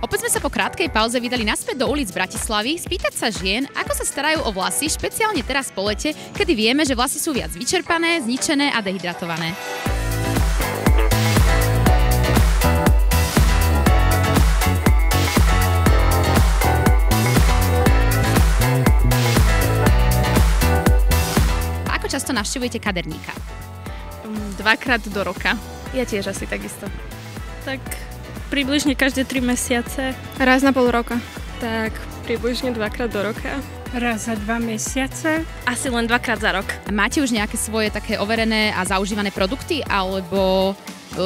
Opäť sme sa po krátkej pauze vydali naspäť do ulic Bratislavy spýtať sa žien, ako sa starajú o vlasy, špeciálne teraz po lete, kedy vieme, že vlasy sú viac vyčerpané, zničené a dehydratované. Ako často navštevujete kaderníka? 2-krát do roka. Ja tiež asi takisto. Tak približne každé 3 mesiace. Raz na pol roka. Tak približne 2-krát do roka. Raz za 2 mesiace. Asi len 2-krát za rok. A máte už nejaké svoje také overené a zaužívané produkty, alebo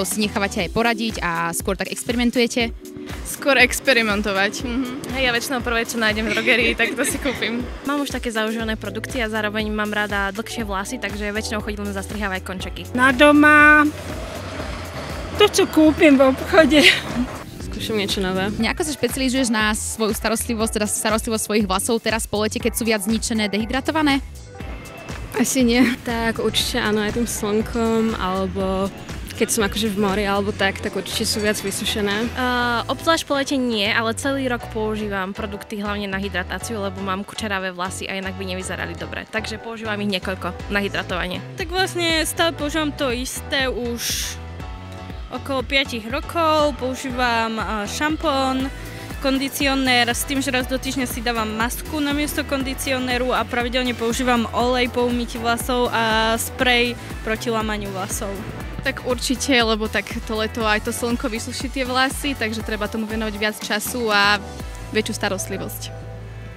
si nechávate aj poradiť a skôr tak experimentujete? Skôr experimentovať. Hej, ja väčšinou prvé, čo nájdem v drogerii, tak to si kúpim. Mám už také zaužívané produkty a zároveň mám rada dlhšie vlasy, takže väčšinou chodím len zastrihávať končeky. Na doma to, čo kúpim v obchode. Skúšam niečo nové. Nejako sa špecializuješ na svoju starostlivosť, teda starostlivosť svojich vlasov teraz po lete, keď sú viac zničené, dehydratované? Asi nie. Tak určite áno, aj tým slnkom, alebo keď som akože v mori alebo tak určite sú viac vysušené. Obzvlášť po lete nie, ale celý rok používam produkty hlavne na hydratáciu, lebo mám kučeravé vlasy a inak by nevyzerali dobre. Takže používam ich niekoľko na hydratovanie. Tak vlastne stále používam to isté už okolo 5 rokov. Používam šampón, kondicionér s tým, že raz do týždňa si dávam masku namiesto kondicionéru a pravidelne používam olej po umytí vlasov a sprej proti lamaniu vlasov. Tak určite, lebo tak to leto aj to slnko vysuší tie vlasy, takže treba tomu venovať viac času a väčšiu starostlivosť.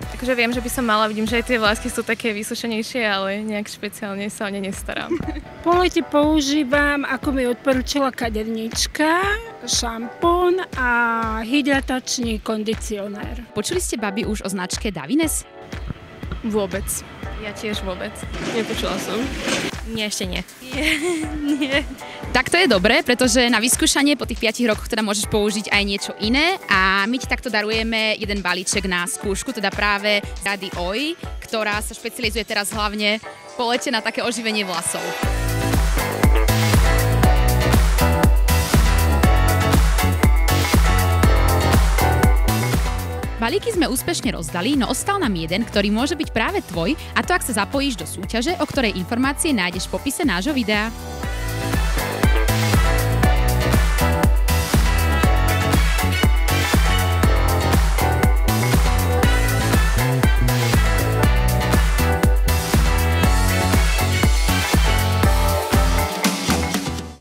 Takže viem, že by som mala, vidím, že aj tie vlásky sú také vysušenejšie, ale nejak špeciálne sa o ne nestarám. Po lete používam, ako mi odporúčila kaderníčka, šampón a hydratačný kondicionér. Počuli ste, babi, už o značke Davines? Vôbec. Ja tiež vôbec. Nepočula som. Nie, ešte nie. Nie. Tak to je dobré, pretože na vyskúšanie po tých 5 rokoch teda môžeš použiť aj niečo iné a my ti takto darujeme jeden balíček na skúšku, teda práve Rady Oj, ktorá sa špecializuje teraz hlavne po lete na také oživenie vlasov. Balíky sme úspešne rozdali, no ostal nám jeden, ktorý môže byť práve tvoj, a to ak sa zapojíš do súťaže, o ktorej informácie nájdeš v popise nášho videa.